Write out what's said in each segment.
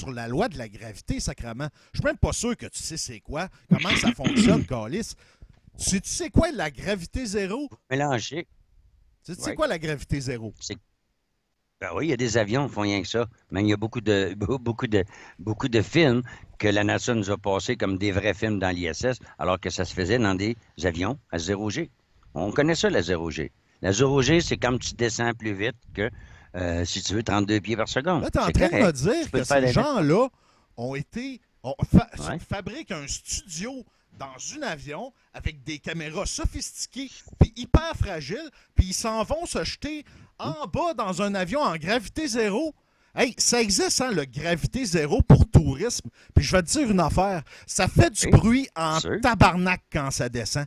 sur la loi de la gravité, sacrément. Je suis même pas sûr que tu sais c'est quoi, comment ça fonctionne, Calis. Tu sais quoi la gravité zéro? Mélangé. Tu sais Oui. quoi la gravité zéro? Ben oui, il y a des avions qui font rien que ça. Mais il y a beaucoup de films que la NASA nous a passés comme des vrais films dans l'ISS, alors que ça se faisait dans des avions à 0G. On connaît ça, la 0G. La 0G, c'est comme tu descends plus vite que, si tu veux, 32 pieds par seconde. Là, tu es en C'est train de me correct. Tu dire peux que le faire ces dans... gens-là ont été. Ouais. Fabriquent un studio dans un avion avec des caméras sophistiquées puis hyper fragiles, puis ils s'en vont se jeter en bas dans un avion en gravité zéro. Hey, ça existe, hein, le gravité zéro pour tourisme. Puis je vais te dire une affaire. Ça fait du Oui, bruit en sûr. tabarnak quand ça descend.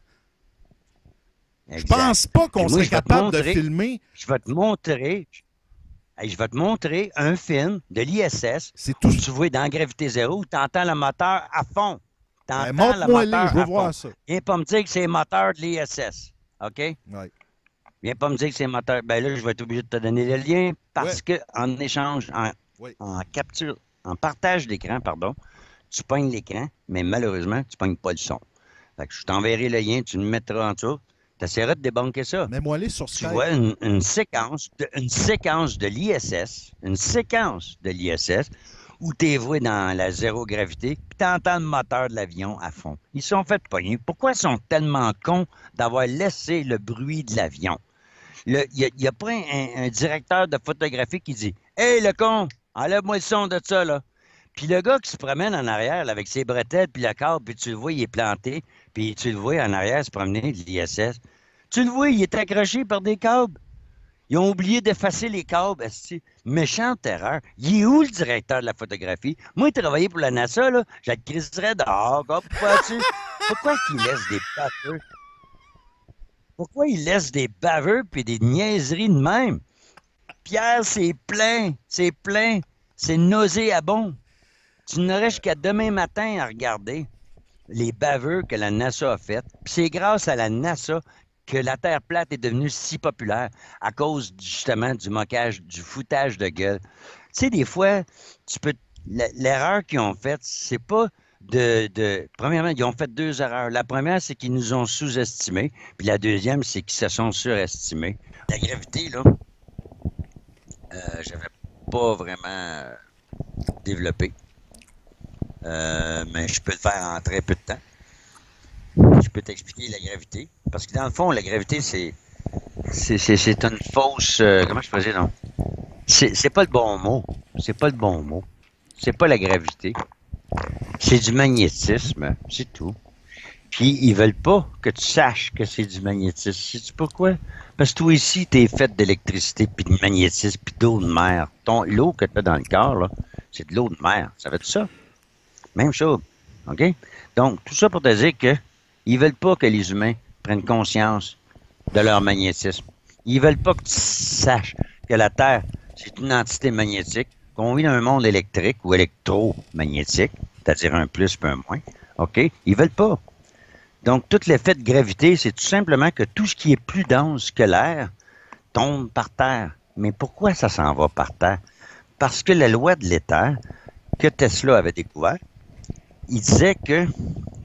Je Exact. pense pas Puis qu'on moi, serait capable de filmer. je vais te montrer, hey, je vais te montrer un film de l'ISS C'est tout. où tu vois dans Gravité Zéro où tu entends le moteur à fond. Tu Ben, entends le montre-moi-les, je moteur veux à fond. voir ça. Viens pas me dire que c'est le moteur de l'ISS. OK? Ouais. Viens pas me dire que c'est le moteur. Ben là, je vais être obligé de te donner le lien Ouais. parce que en échange, Oui. en capture, en partage d'écran, pardon, tu pognes l'écran, mais malheureusement, tu pognes pas le son. Fait que je t'enverrai le lien, tu le mettras en dessous. Tu essaieras de débunker ça. Mets-moi-les sur Tu Skype. vois une séquence de l'ISS, une séquence de l'ISS où tu es voué dans la zéro gravité, puis tu entends le moteur de l'avion à fond. Ils sont fait pogner. Pourquoi ils sont tellement cons d'avoir laissé le bruit de l'avion? Il y a pas un directeur de photographie qui dit « Hey, le con, enlève-moi le son de ça, là. » Puis le gars qui se promène en arrière là, avec ses bretelles, puis le câble, puis tu le vois, il est planté, puis tu le vois en arrière se promener de l'ISS. Tu le vois, il est accroché par des câbles. Ils ont oublié d'effacer les câbles. Esti. Méchante erreur. Il est où le directeur de la photographie? Moi, il travaillait pour la NASA, là. Je le criserais dehors. Pourquoi qu'il laisse des baveux? Pourquoi il laisse des baveux puis des niaiseries de même? Pierre, c'est plein. C'est plein. C'est nauséabond. Tu n'aurais jusqu'à demain matin à regarder les baveux que la NASA a fait. Puis c'est grâce à la NASA que la Terre plate est devenue si populaire à cause justement du moquage, du foutage de gueule. Tu sais, des fois, l'erreur qu'ils ont faite, c'est pas Premièrement, ils ont fait deux erreurs. La première, c'est qu'ils nous ont sous-estimés. Puis la deuxième, c'est qu'ils se sont surestimés. La gravité, là, j'avais pas vraiment développé. Mais je peux le faire en très peu de temps. Je peux t'expliquer la gravité. Parce que dans le fond, la gravité, c'est une fausse. Comment je faisais, non? C'est pas le bon mot. C'est pas le bon mot. C'est pas la gravité. C'est du magnétisme. C'est tout. Puis, ils veulent pas que tu saches que c'est du magnétisme. Sais-tu pourquoi? Parce que toi ici, t'es fait d'électricité, puis de magnétisme, puis d'eau de mer. L'eau que tu as dans le corps, là, c'est de l'eau de mer. Ça fait tout ça? Même chose. OK? Donc, tout ça pour te dire que ils veulent pas que les humains prennent conscience de leur magnétisme. Ils veulent pas que tu saches que la Terre, c'est une entité magnétique, qu'on vit dans un monde électrique ou électromagnétique, c'est-à-dire un plus puis un moins. OK? Ils veulent pas. Donc, tout l'effet de gravité, c'est tout simplement que tout ce qui est plus dense que l'air tombe par terre. Mais pourquoi ça s'en va par terre? Parce que la loi de l'éther que Tesla avait découvert, il disait que,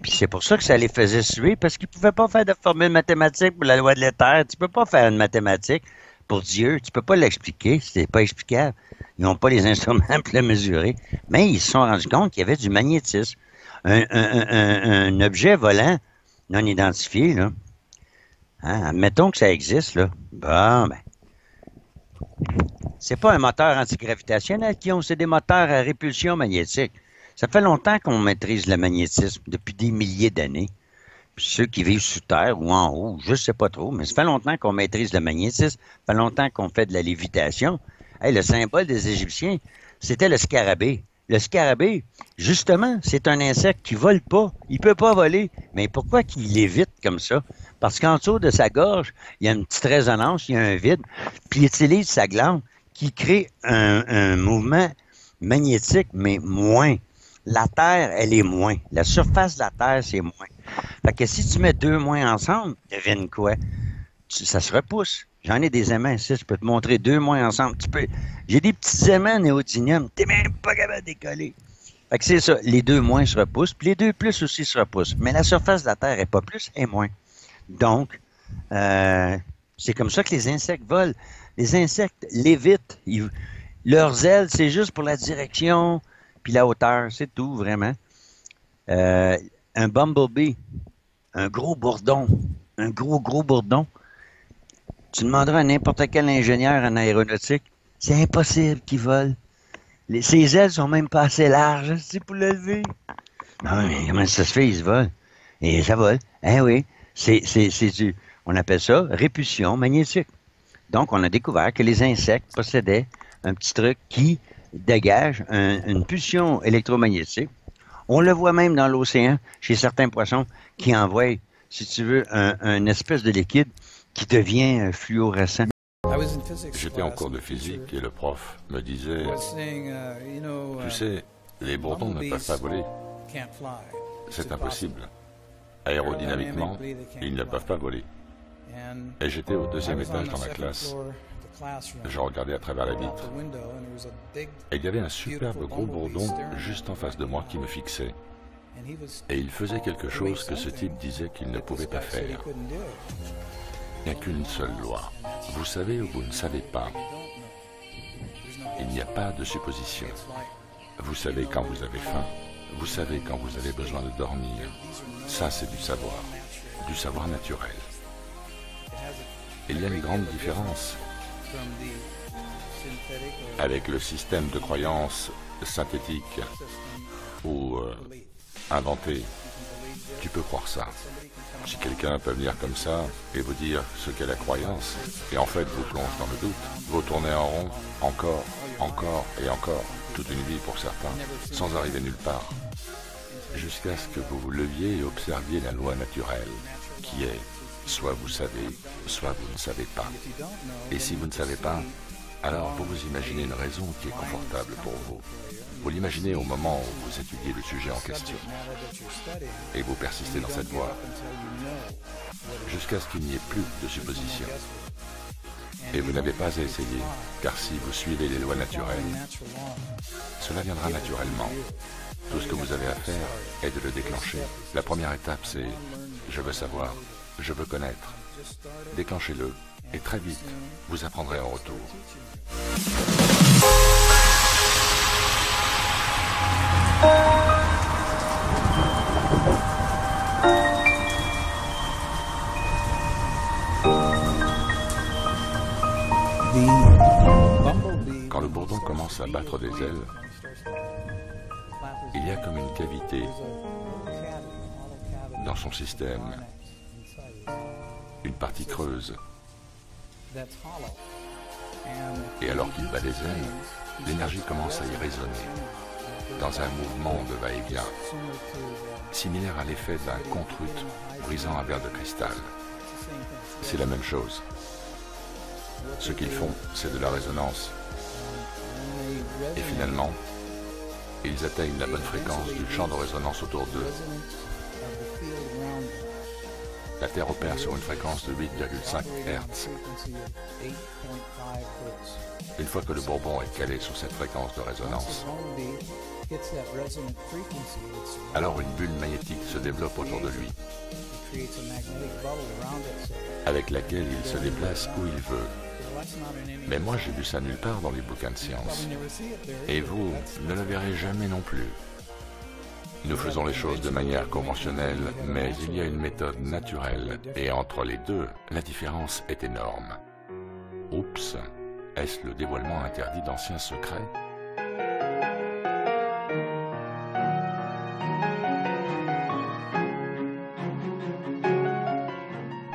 puis c'est pour ça que ça les faisait suer, parce qu'ils ne pouvaient pas faire de formule mathématique pour la loi de l'éther. Tu ne peux pas faire une mathématique pour Dieu. Tu ne peux pas l'expliquer. C'est pas explicable. Ils n'ont pas les instruments pour le mesurer. Mais ils se sont rendus compte qu'il y avait du magnétisme. Un objet volant non identifié, là. Hein, admettons que ça existe, là. Bon, ben. C'est pas un moteur antigravitationnel qu'ils ont, c'est des moteurs à répulsion magnétique. Ça fait longtemps qu'on maîtrise le magnétisme, depuis des milliers d'années. Puis ceux qui vivent sous terre ou en haut, je sais pas trop, mais ça fait longtemps qu'on maîtrise le magnétisme, ça fait longtemps qu'on fait de la lévitation. Hey, le symbole des Égyptiens, c'était le scarabée. Le scarabée, justement, c'est un insecte qui vole pas. Il peut pas voler. Mais pourquoi qu'il lévite comme ça? Parce qu'en dessous de sa gorge, il y a une petite résonance, il y a un vide, puis il utilise sa glande qui crée un mouvement magnétique, mais moins. La Terre, elle est moins. La surface de la Terre, c'est moins. Fait que si tu mets deux moins ensemble, devine quoi? Ça se repousse. J'en ai des aimants ici, je peux te montrer 2 mois ensemble. J'ai des petits aimants néodymium, t'es même pas capable de décoller. Fait que c'est ça, les 2 moins se repoussent, puis les 2 plus aussi se repoussent. Mais la surface de la Terre est pas plus, et moins. Donc, c'est comme ça que les insectes volent. Les insectes lévitent. Leurs ailes, c'est juste pour la direction, puis la hauteur, c'est tout, vraiment. Un bumblebee, un gros bourdon, un gros bourdon, tu demanderas à n'importe quel ingénieur en aéronautique, c'est impossible qu'il vole. Ses ailes sont même pas assez larges, c'est pour le lever. Non, mais comment ça se fait, il se vole? Et ça vole. Eh oui, on appelle ça répulsion magnétique. Donc, on a découvert que les insectes possédaient un petit truc qui dégage une pulsion électromagnétique. On le voit même dans l'océan, chez certains poissons, qui envoient, si tu veux, un espèce de liquide qui devient fluorescent. J'étais en cours de physique et le prof me disait, tu sais, les bourdons ne peuvent pas voler. C'est impossible. Aérodynamiquement, ils ne peuvent pas voler. Et j'étais au 2e étage dans la classe. Je regardais à travers la vitre. Et il y avait un superbe gros bourdon juste en face de moi qui me fixait. Et il faisait quelque chose que ce type disait qu'il ne pouvait pas faire. Il n'y a qu'une seule loi. Vous savez ou vous ne savez pas. Il n'y a pas de supposition. Vous savez quand vous avez faim. Vous savez quand vous avez besoin de dormir. Ça, c'est du savoir naturel. Il y a une grande différence avec le système de croyance synthétique ou inventé. Tu peux croire ça. Si quelqu'un peut venir comme ça et vous dire ce qu'est la croyance, et en fait vous plonge dans le doute, vous tournez en rond, encore et encore, toute une vie pour certains, sans arriver nulle part, jusqu'à ce que vous vous leviez et observiez la loi naturelle, qui est soit vous savez, soit vous ne savez pas. Et si vous ne savez pas, alors vous vous imaginez une raison qui est confortable pour vous. Vous l'imaginez au moment où vous étudiez le sujet en question. Et vous persistez dans cette voie, jusqu'à ce qu'il n'y ait plus de supposition. Et vous n'avez pas à essayer, car si vous suivez les lois naturelles, cela viendra naturellement. Tout ce que vous avez à faire est de le déclencher. La première étape, c'est « je veux savoir ». Je veux connaître. Déclenchez-le et très vite, vous apprendrez en retour. Quand le bourdon commence à battre des ailes, il y a comme une cavité dans son système. Une partie creuse. Et alors qu'il bat des ailes, l'énergie commence à y résonner, dans un mouvement de va-et-vient, similaire à l'effet d'un contrute brisant un verre de cristal. C'est la même chose. Ce qu'ils font, c'est de la résonance. Et finalement, ils atteignent la bonne fréquence du champ de résonance autour d'eux. La Terre opère sur une fréquence de 8,5 Hz. Une fois que le bourdon est calé sur cette fréquence de résonance, alors une bulle magnétique se développe autour de lui, avec laquelle il se déplace où il veut. Mais moi, j'ai vu ça nulle part dans les bouquins de science. Et vous ne le verrez jamais non plus. Nous faisons les choses de manière conventionnelle, mais il y a une méthode naturelle, et entre les deux, la différence est énorme. Oups, est-ce le dévoilement interdit d'anciens secrets?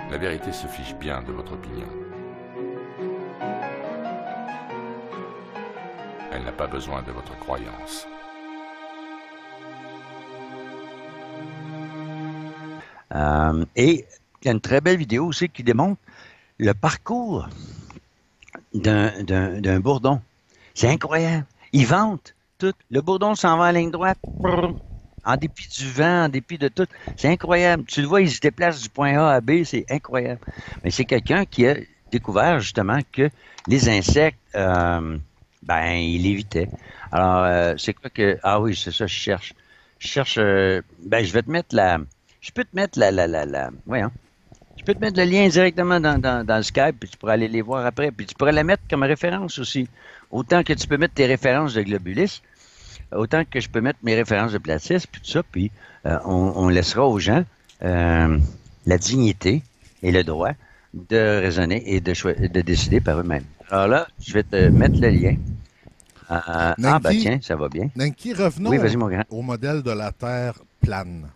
La vérité se fiche bien de votre opinion. Elle n'a pas besoin de votre croyance. Et il y a une très belle vidéo aussi qui démontre le parcours d'un bourdon. C'est incroyable. Il vente tout. Le bourdon s'en va en ligne droite, en dépit du vent, en dépit de tout. C'est incroyable. Tu le vois, il se déplace du point A à B, c'est incroyable. Mais c'est quelqu'un qui découvert justement que les insectes, ben, ils l'évitaient. Alors, c'est quoi que... Ah oui, c'est ça, je cherche. Je cherche... ben, je vais te mettre la... Je peux te mettre voyons. Je peux te mettre le lien directement dans le Skype, puis tu pourras aller les voir après. Puis tu pourrais la mettre comme référence aussi. Autant que tu peux mettre tes références de Globulis, autant que je peux mettre mes références de Platis, puis tout ça, puis on laissera aux gens la dignité et le droit de raisonner et de décider par eux-mêmes. Alors là, je vais te mettre le lien. Ah, ben tiens, ça va bien. Nanki, revenons Oui, vas-y, mon grand. au modèle de la Terre plane.